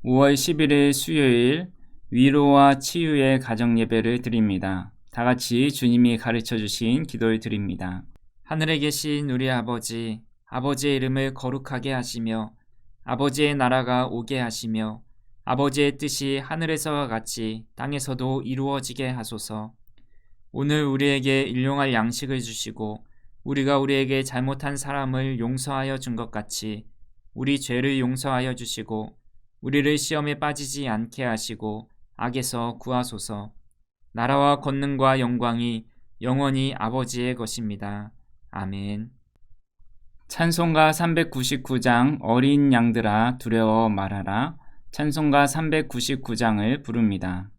5월 11일 수요일 위로와 치유의 가정 예배를 드립니다. 다 같이 주님이 가르쳐 주신 기도를 드립니다. 하늘에 계신 우리 아버지, 아버지의 이름을 거룩하게 하시며 아버지의 나라가 오게 하시며 아버지의 뜻이 하늘에서와 같이 땅에서도 이루어지게 하소서. 오늘 우리에게 일용할 양식을 주시고 우리가 우리에게 잘못한 사람을 용서하여 준 것 같이 우리 죄를 용서하여 주시고 우리를 시험에 빠지지 않게 하시고 악에서 구하소서. 나라와 권능과 영광이 영원히 아버지의 것입니다. 아멘. 찬송가 399장 어린 양들아 두려워 말하라. 찬송가 399장을 부릅니다.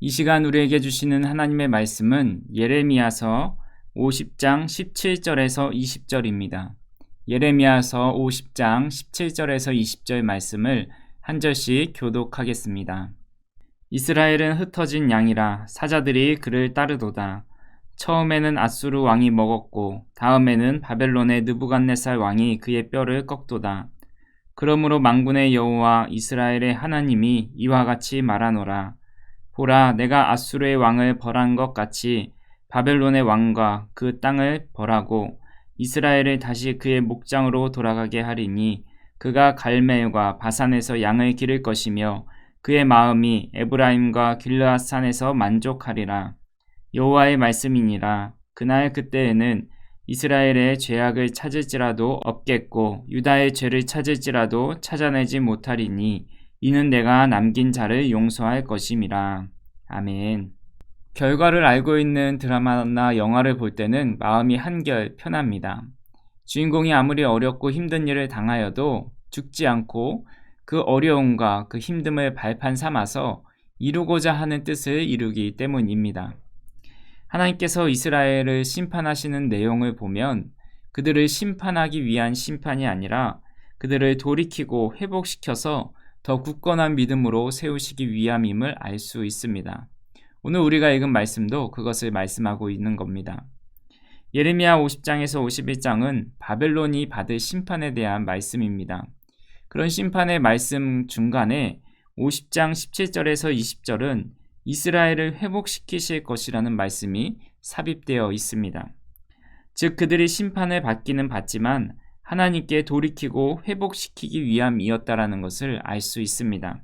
이 시간 우리에게 주시는 하나님의 말씀은 예레미야서 50장 17절에서 20절입니다. 예레미야서 50장 17절에서 20절 말씀을 한 절씩 교독하겠습니다. 이스라엘은 흩어진 양이라 사자들이 그를 따르도다. 처음에는 아수르 왕이 먹었고 다음에는 바벨론의 느부갓네살 왕이 그의 뼈를 꺾도다. 그러므로 만군의 여호와 이스라엘의 하나님이 이와 같이 말하노라. 보라, 내가 아수르의 왕을 벌한 것 같이 바벨론의 왕과 그 땅을 벌하고 이스라엘을 다시 그의 목장으로 돌아가게 하리니 그가 갈멜과 바산에서 양을 기를 것이며 그의 마음이 에브라임과 길르앗 산에서 만족하리라. 여호와의 말씀이니라. 그날 그때에는 이스라엘의 죄악을 찾을지라도 없겠고 유다의 죄를 찾을지라도 찾아내지 못하리니 이는 내가 남긴 자를 용서할 것임이라. 아멘. 결과를 알고 있는 드라마나 영화를 볼 때는 마음이 한결 편합니다. 주인공이 아무리 어렵고 힘든 일을 당하여도 죽지 않고 그 어려움과 그 힘듦을 발판 삼아서 이루고자 하는 뜻을 이루기 때문입니다. 하나님께서 이스라엘을 심판하시는 내용을 보면 그들을 심판하기 위한 심판이 아니라 그들을 돌이키고 회복시켜서 더 굳건한 믿음으로 세우시기 위함임을 알 수 있습니다. 오늘 우리가 읽은 말씀도 그것을 말씀하고 있는 겁니다. 예레미야 50장에서 51장은 바벨론이 받을 심판에 대한 말씀입니다. 그런 심판의 말씀 중간에 50장 17절에서 20절은 이스라엘을 회복시키실 것이라는 말씀이 삽입되어 있습니다. 즉 그들이 심판을 받기는 받지만 하나님께 돌이키고 회복시키기 위함이었다라는 것을 알 수 있습니다.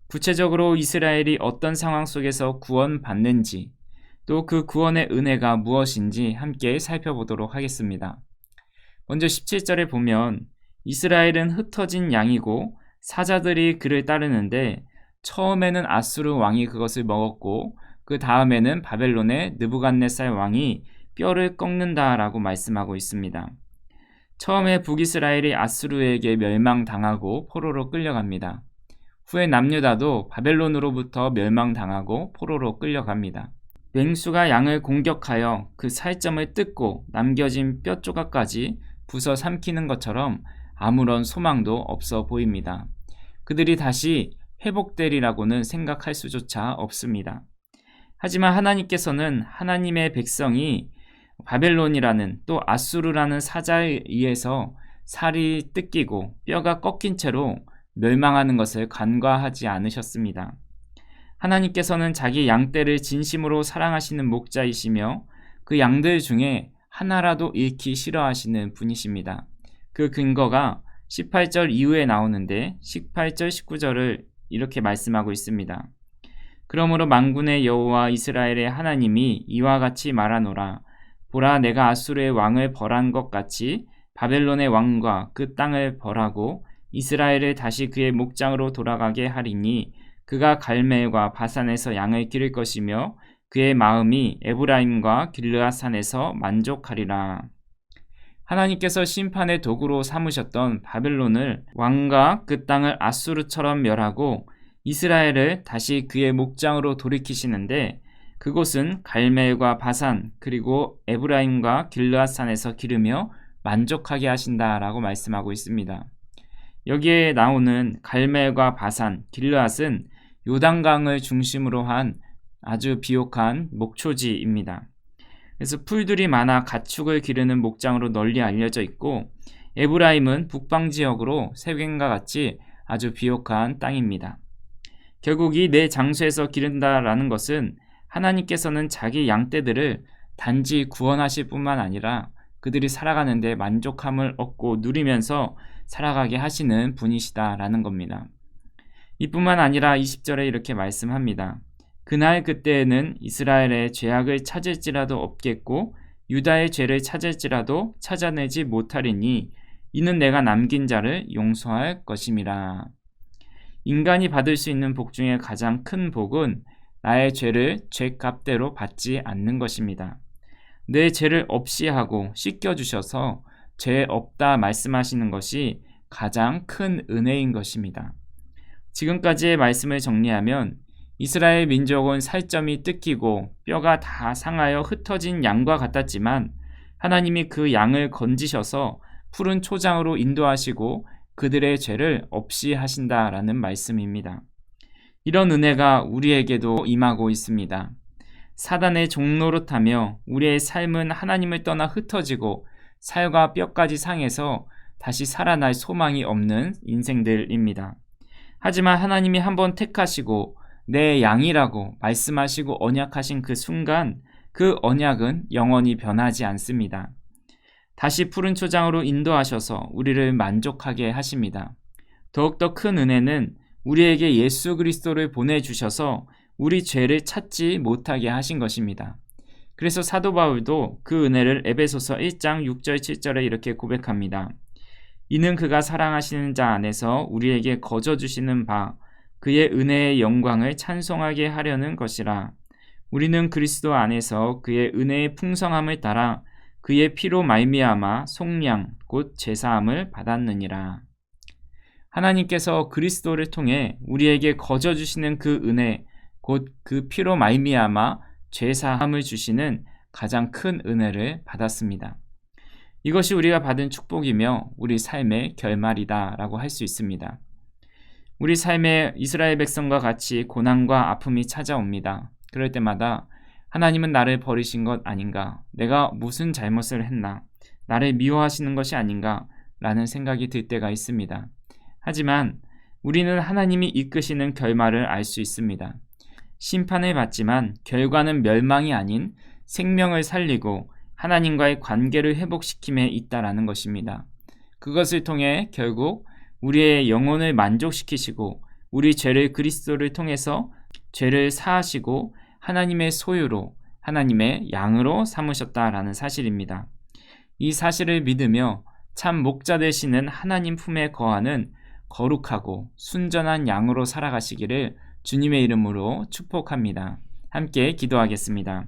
구체적으로 이스라엘이 어떤 상황 속에서 구원받는지 또 그 구원의 은혜가 무엇인지 함께 살펴보도록 하겠습니다. 먼저 17절에 보면 이스라엘은 흩어진 양이고 사자들이 그를 따르는데 처음에는 아수르 왕이 그것을 먹었고 그 다음에는 바벨론의 느부갓네살 왕이 뼈를 꺾는다라고 말씀하고 있습니다. 처음에 북이스라엘이 아수르에게 멸망당하고 포로로 끌려갑니다. 후에 남유다도 바벨론으로부터 멸망당하고 포로로 끌려갑니다. 맹수가 양을 공격하여 그 살점을 뜯고 남겨진 뼈 조각까지 부숴 삼키는 것처럼 아무런 소망도 없어 보입니다. 그들이 다시 회복되리라고는 생각할 수조차 없습니다. 하지만 하나님께서는 하나님의 백성이 바벨론이라는 또 아수르라는 사자에 의해서 살이 뜯기고 뼈가 꺾인 채로 멸망하는 것을 간과하지 않으셨습니다. 하나님께서는 자기 양떼를 진심으로 사랑하시는 목자이시며 그 양들 중에 하나라도 잃기 싫어하시는 분이십니다. 그 근거가 18절 이후에 나오는데 18절 19절을 이렇게 말씀하고 있습니다. 그러므로 만군의 여호와 이스라엘의 하나님이 이와 같이 말하노라. 보라, 내가 아수르의 왕을 벌한 것 같이 바벨론의 왕과 그 땅을 벌하고 이스라엘을 다시 그의 목장으로 돌아가게 하리니 그가 갈멜과 바산에서 양을 기를 것이며 그의 마음이 에브라임과 길르앗산에서 만족하리라. 하나님께서 심판의 도구로 삼으셨던 바벨론을 왕과 그 땅을 아수르처럼 멸하고 이스라엘을 다시 그의 목장으로 돌이키시는데 그곳은 갈멜과 바산 그리고 에브라임과 길르앗산에서 기르며 만족하게 하신다라고 말씀하고 있습니다. 여기에 나오는 갈멜과 바산, 길르앗은 요단강을 중심으로 한 아주 비옥한 목초지입니다. 그래서 풀들이 많아 가축을 기르는 목장으로 널리 알려져 있고 에브라임은 북방 지역으로 세겜과 같이 아주 비옥한 땅입니다. 결국 이 네 장소에서 기른다라는 것은 하나님께서는 자기 양떼들을 단지 구원하실 뿐만 아니라 그들이 살아가는 데 만족함을 얻고 누리면서 살아가게 하시는 분이시다라는 겁니다. 이뿐만 아니라 20절에 이렇게 말씀합니다. 그날 그때에는 이스라엘의 죄악을 찾을지라도 없겠고 유다의 죄를 찾을지라도 찾아내지 못하리니 이는 내가 남긴 자를 용서할 것임이라. 인간이 받을 수 있는 복 중에 가장 큰 복은 나의 죄를 죄값대로 받지 않는 것입니다. 내 죄를 없이 하고 씻겨주셔서 죄 없다 말씀하시는 것이 가장 큰 은혜인 것입니다. 지금까지의 말씀을 정리하면 이스라엘 민족은 살점이 뜯기고 뼈가 다 상하여 흩어진 양과 같았지만 하나님이 그 양을 건지셔서 푸른 초장으로 인도하시고 그들의 죄를 없이 하신다라는 말씀입니다. 이런 은혜가 우리에게도 임하고 있습니다. 사단의 종노릇하며 우리의 삶은 하나님을 떠나 흩어지고 살과 뼈까지 상해서 다시 살아날 소망이 없는 인생들입니다. 하지만 하나님이 한번 택하시고 내 양이라고 말씀하시고 언약하신 그 순간 그 언약은 영원히 변하지 않습니다. 다시 푸른 초장으로 인도하셔서 우리를 만족하게 하십니다. 더욱더 큰 은혜는 우리에게 예수 그리스도를 보내주셔서 우리 죄를 찾지 못하게 하신 것입니다. 그래서 사도 바울도 그 은혜를 에베소서 1장 6절 7절에 이렇게 고백합니다. 이는 그가 사랑하시는 자 안에서 우리에게 거저 주시는 바 그의 은혜의 영광을 찬송하게 하려는 것이라. 우리는 그리스도 안에서 그의 은혜의 풍성함을 따라 그의 피로 말미암아 속량 곧 제사함을 받았느니라. 하나님께서 그리스도를 통해 우리에게 거저 주시는 그 은혜 곧 그 피로 말미암아 죄사함을 주시는 가장 큰 은혜를 받았습니다. 이것이 우리가 받은 축복이며 우리 삶의 결말이다라고 할 수 있습니다. 우리 삶에 이스라엘 백성과 같이 고난과 아픔이 찾아옵니다. 그럴 때마다 하나님은 나를 버리신 것 아닌가? 내가 무슨 잘못을 했나? 나를 미워하시는 것이 아닌가? 라는 생각이 들 때가 있습니다. 하지만 우리는 하나님이 이끄시는 결말을 알 수 있습니다. 심판을 받지만 결과는 멸망이 아닌 생명을 살리고 하나님과의 관계를 회복시킴에 있다라는 것입니다. 그것을 통해 결국 우리의 영혼을 만족시키시고 우리 죄를 그리스도를 통해서 죄를 사하시고 하나님의 소유로 하나님의 양으로 삼으셨다라는 사실입니다. 이 사실을 믿으며 참 목자 되시는 하나님 품에 거하는 거룩하고 순전한 양으로 살아가시기를 주님의 이름으로 축복합니다. 함께 기도하겠습니다.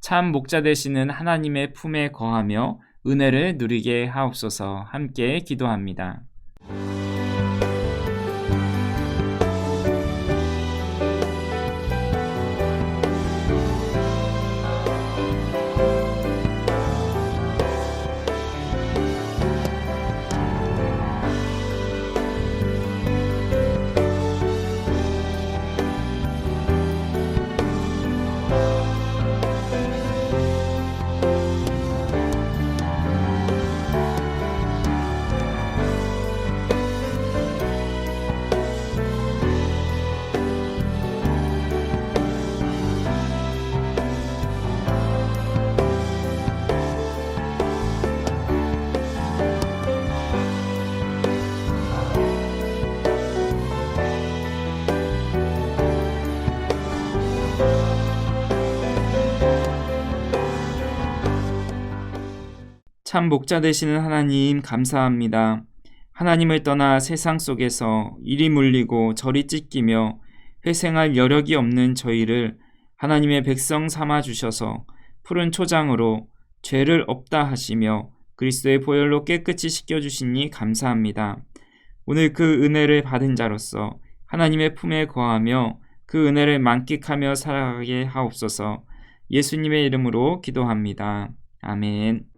참 목자 되시는 하나님의 품에 거하며 은혜를 누리게 하옵소서. 함께 기도합니다. 참 목자 되시는 하나님 감사합니다. 하나님을 떠나 세상 속에서 이리 물리고 저리 찢기며 회생할 여력이 없는 저희를 하나님의 백성 삼아 주셔서 푸른 초장으로 죄를 없다 하시며 그리스도의 보혈로 깨끗이 씻겨주시니 감사합니다. 오늘 그 은혜를 받은 자로서 하나님의 품에 거하며 그 은혜를 만끽하며 살아가게 하옵소서. 예수님의 이름으로 기도합니다. 아멘.